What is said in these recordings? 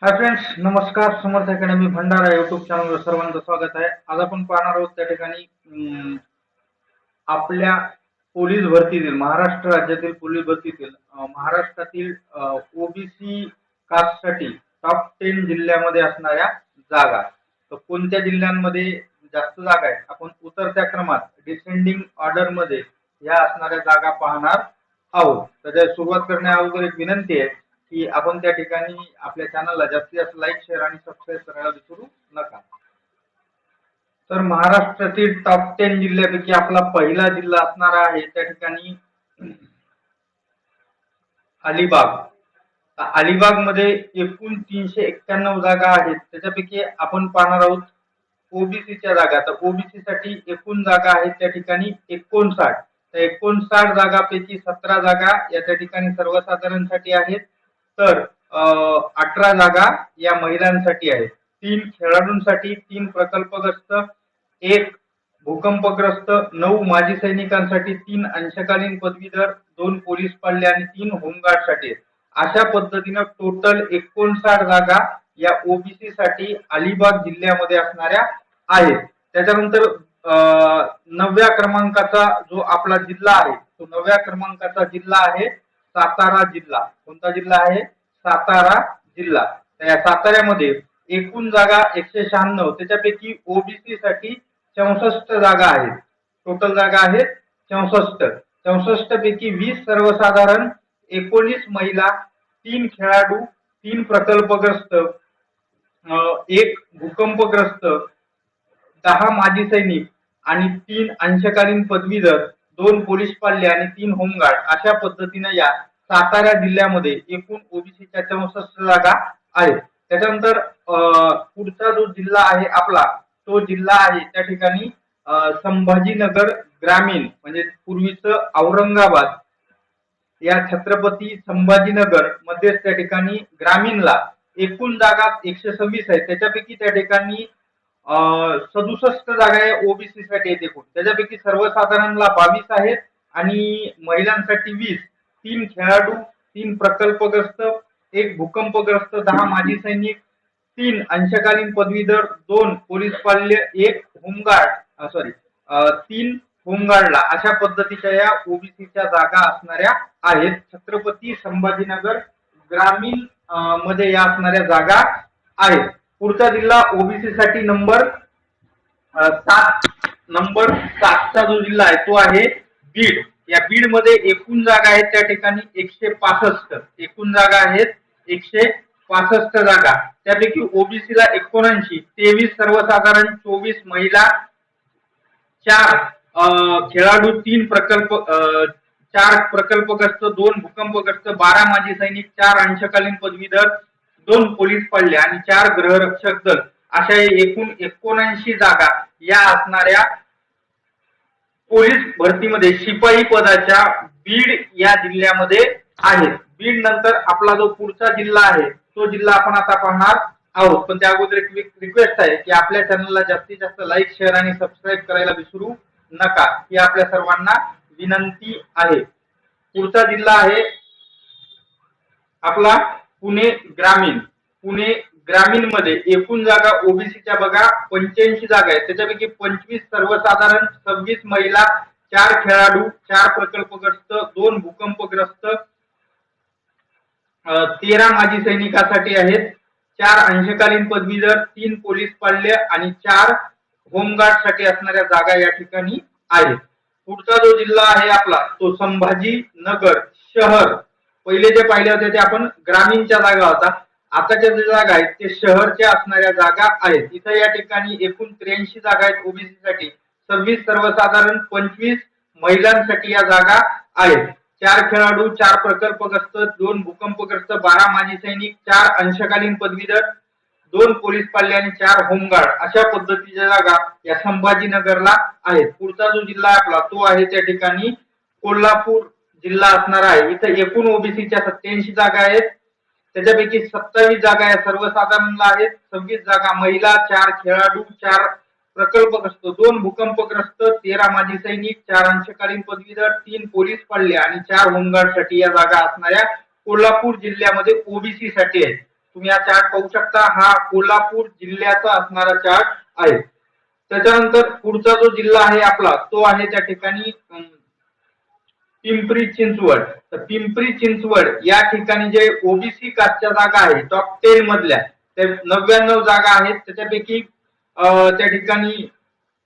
Hi friends, नमस्कार. समर्थ academy Bhandara YouTube चॅनलवर सर्वांचं स्वागत आहे. आज आपण पाहणार आहोत त्या ठिकाणी आपल्या पोलीस भरतीतील महाराष्ट्र राज्यातील पोलीस भरतीतील महाराष्ट्रातील ओबीसी कास्टसाठी टॉप 10 जिल्ह्यामध्ये असणाऱ्या जागा. तर कोणत्या जिल्ह्यांमध्ये जास्त जागा आहेत आपण उतरत्या क्रमात डिसेंडिंग ऑर्डर मध्ये या असणाऱ्या जागा पाहणार आहोत. तर सुरुवात करण्या अगोदर एक विनंती आहे की आपण त्या ठिकाणी आपल्या चॅनलला जास्तीत जास्त लाईक, शेअर आणि सबस्क्राईब करायला विसरू नका. तर महाराष्ट्रातील टॉप 10 जिल्ह्यापैकी आपला पहिला जिल्हा असणार आहे त्या ठिकाणी अलिबाग. अलिबाग मध्ये एकूण 391 जागा आहेत. त्याच्यापैकी आपण पाहणार आहोत ओबीसीच्या जागा. तर ओबीसी साठी एकूण जागा आहेत त्या ठिकाणी 59. तर 59 जागापैकी 17 जागा या त्या ठिकाणी सर्वसाधारणसाठी आहेत. तर 18 जागा या महिलांसाठी आहेत. 3 खेळाडूंसाठी, 3 प्रकल्पग्रस्त, 1 भूकंपग्रस्त, 9 माजी सैनिकांसाठी, 3 अंशकालीन पदवीधर, 2 पोलीस पाल्य आणि 3 होमगार्डसाठी. अशा पद्धतीनं टोटल 59 जागा या ओबीसी साठी अलिबाग जिल्ह्यामध्ये असणाऱ्या आहेत. त्याच्यानंतर 9व्या क्रमांकाचा जो आपला जिल्हा आहे तो 9व्या क्रमांकाचा जिल्हा आहे सातारा जिल्हा. कोणता जिल्हा आहे? सातारा जिल्हा. तर या साताऱ्यामध्ये एकूण जागा 196. त्याच्यापैकी ओबीसी साठी 64 जागा आहेत. टोटल जागा आहेत 64. 64 पैकी 20 सर्वसाधारण, 19 महिला, 3 खेळाडू, 3 प्रकल्पग्रस्त, 1 भूकंपग्रस्त, 10 माजी सैनिक आणि 3 अंशकालीन पदवीधर, 2 पोलीस पाल्य आणि 3 होमगार्ड. अशा पद्धतीने या सातारा जिल्ह्यामध्ये एकूण ओबीसीच्या 64 जागा आहेत. त्याच्यानंतर पुढचा जो जिल्हा आहे आपला तो जिल्हा आहे त्या ठिकाणी संभाजीनगर ग्रामीण, म्हणजे पूर्वीचं औरंगाबाद या छत्रपती संभाजीनगर मध्ये त्या ठिकाणी ग्रामीणला एकूण जागा 126 आहेत. त्याच्यापैकी त्या ठिकाणी 67 जागा या ओबीसी साठी आहेत एकूण. त्याच्यापैकी सर्वसाधारणला 22 आहेत आणि महिलांसाठी 20. 3 खेळाडू, 3 प्रकल्पग्रस्त, 1 भूकंपग्रस्त, 10 माजी सैनिक, 3 अंशकालीन पदवीधर, 2 पोलीस पाल्य, 1 होमगार्ड, 3 होमगार्डला. अशा पद्धतीच्या या ओबीसीच्या जागा असणाऱ्या आहेत. छत्रपती संभाजीनगर ग्रामीण मध्ये या असणाऱ्या जागा आहेत. पुढचा जिल्हा ओबीसी साठी नंबर 7चा जो जिल्हा आहे तो आहे बीड. या बीड मध्ये एकूण जागा आहेत त्या ठिकाणी 165. एकूण जागा आहेत 165 जागा. त्यापैकी ओबीसीला 79, 23 सर्वसाधारण, 24 महिला, 4 खेळाडू, 4 प्रकल्पग्रस्त, 2 भूकंपग्रस्त, 12 माजी सैनिक, 4 अंशकालीन पदवीधर, 2 पोलीस पाल्य आणि 4 गृहरक्षक दल. अशा एकूण 79 जागा या असणाऱ्या पोलीस भरतीमध्ये शिपाई पदाच्या बीड या जिल्ह्यामध्ये आहेत. बीड नंतर आपला जो पुढचा जिल्हा आहे तो जिल्हा आपण आता पाहणार आहोत. पण त्या अगोदर एक रिक्वेस्ट आहे की आपल्या चॅनलला जास्तीत जास्त लाईक, शेअर आणि सबस्क्राईब करायला विसरू नका, ही आपल्या सर्वांना विनंती आहे. पुढचा जिल्हा आहे आपला पुणे ग्रामीण. पुणे ग्रामीण मध्ये एकूण जागा ओबीसीच्या बघा 85 जागा आहेत. त्याच्यापैकी 25 सर्वसाधारण, 26 महिला, 4 खेळाडू, 4 प्रकल्पग्रस्त, 2 भूकंपग्रस्त, 13 माजी सैनिकासाठी आहेत, 4 अंशकालीन पदवीधर, 3 पोलीस पाल्य आणि 4 होमगार्ड साठी असणाऱ्या जागा या ठिकाणी आहेत. पुढचा जो जिल्हा आहे आपला तो संभाजीनगर शहर. पहिले जे पाहिले होते ते आपण ग्रामीणच्या जागा होता. आताच्या जे जागा आहेत ते शहरच्या असणाऱ्या जागा आहेत. इथं या ठिकाणी एकूण 83 जागा आहेत ओबीसी साठी. 26 सर्वसाधारण, 25 महिलांसाठी या जागा आहेत. 4 खेळाडू, 4 प्रकल्पग्रस्त, 2 भूकंपग्रस्त, 12 माजी सैनिक, 4 अंशकालीन पदवीधर, 2 पोलीस पाल्य आणि 4 होमगार्ड. अशा पद्धतीच्या जागा या संभाजीनगरला आहेत. पुढचा जो जिल्हा आपला तो आहे त्या ठिकाणी कोल्हापूर जिल्हा असणार आहे. इथं एकूण ओबीसीच्या 87 जागा आहेत. त्याच्यापैकी 27 जागा या सर्वसाधारणला आहेत, 26 जागा महिला, 4 खेळाडू, 4 प्रकल्पग्रस्त, 2 भूकंपग्रस्त, 13 माजी सैनिक, 4 अंशकालीन पदवीधर, 3 पोलीस पाल्य आणि 4 होमगार्ड साठी या जागा असणाऱ्या कोल्हापूर जिल्ह्यामध्ये ओबीसी साठी आहेत. तुम्ही हा चार्ट पाहू शकता, हा कोल्हापूर जिल्ह्याचा असणारा चार्ट आहे. त्याच्यानंतर पुढचा जो जिल्हा आहे आपला तो आहे त्या ठिकाणी पिंपरी चिंचवड. तर पिंपरी चिंचवड या ठिकाणी जे ओबीसी कास्टच्या जागा आहे टॉप 10 मधल्या ते 99 जागा आहेत. त्याच्यापैकी त्या ठिकाणी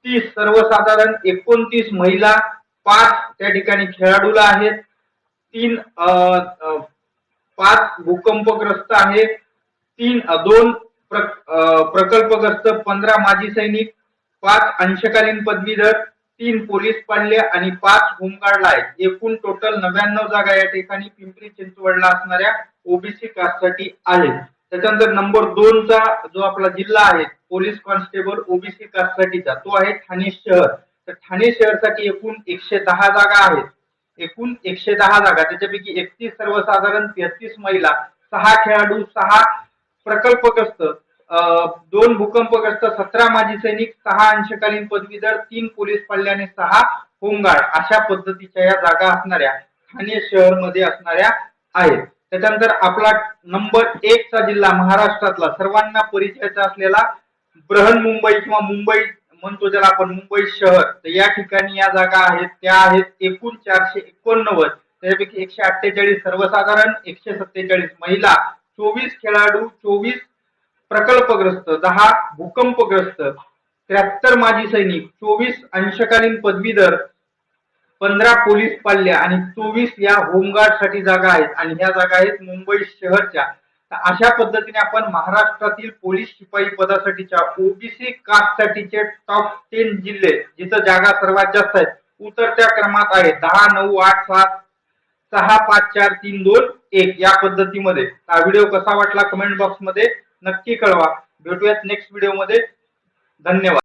30 सर्वसाधारण, 29 महिला, 5 त्या ठिकाणी खेळाडूला आहेत, 5 भूकंपग्रस्त आहे, 2 प्रकल्पग्रस्त, 15 माजी सैनिक, 5 अंशकालीन पदवीधर, 3 पोलीस पाल्य आणि 5 होमगार्डला आहेत. एकूण टोटल 99 जागा या ठिकाणी पिंपरी चिंचवडला असणाऱ्या ओबीसी कास्टसाठी आहेत. त्याच्यानंतर नंबर 2 चा जो आपला जिल्हा आहे पोलीस कॉन्स्टेबल ओबीसी कास्टसाठीचा तो आहे ठाणे शहर. तर ठाणे शहरसाठी एकूण 110 जागा आहेत. एकूण 110 जागा, त्याच्यापैकी 31 सर्वसाधारण, 33 महिला, 6 खेळाडू, 6 प्रकल्पग्रस्त, 2 भूकंपग्रस्त, 17 माजी सैनिक, 6 अंशकालीन पदवीधर, 3 पोलीस पाल्य आणि 6 होमगार्ड अशा पद्धतीच्या या जागा असणाऱ्या ठाणे शहर मध्ये असणाऱ्या आहेत. त्याच्यानंतर आपला नंबर 1 चा जिल्हा महाराष्ट्रातला सर्वांना परिचयाचा असलेला बृहन्मुंबई किंवा मुंबई म्हणतो ज्याला आपण मुंबई शहर. तर या ठिकाणी या जागा आहेत त्या आहेत एकूण 489. त्यापैकी 148 सर्वसाधारण, 147 महिला, 24 खेळाडू, 24 प्रकल्पग्रस्त, 10 भूकंपग्रस्त, 73 माजी सैनिक, 24 अंशकालीन पदवीधर, 15 पोलीस पाल्य आणि 24 या होमगार्ड साठी जागा आहेत. आणि ह्या जागा आहेत मुंबई शहरच्या. अशा पद्धतीने आपण महाराष्ट्रातील पोलीस शिपाई पदासाठीच्या ओबीसी कास्ट साठीचे टॉप 10 जिल्हे जिथं जागा सर्वात जास्त आहेत उतरत्या क्रमात आहेत 10, 9, 8, 7, 6, 5, 4, 3, 2, 1 या पद्धतीमध्ये. हा व्हिडिओ कसा वाटला कमेंट बॉक्स मध्ये नक्की कळवा. भेटूयात नेक्स्ट व्हिडिओ मध्ये. धन्यवाद.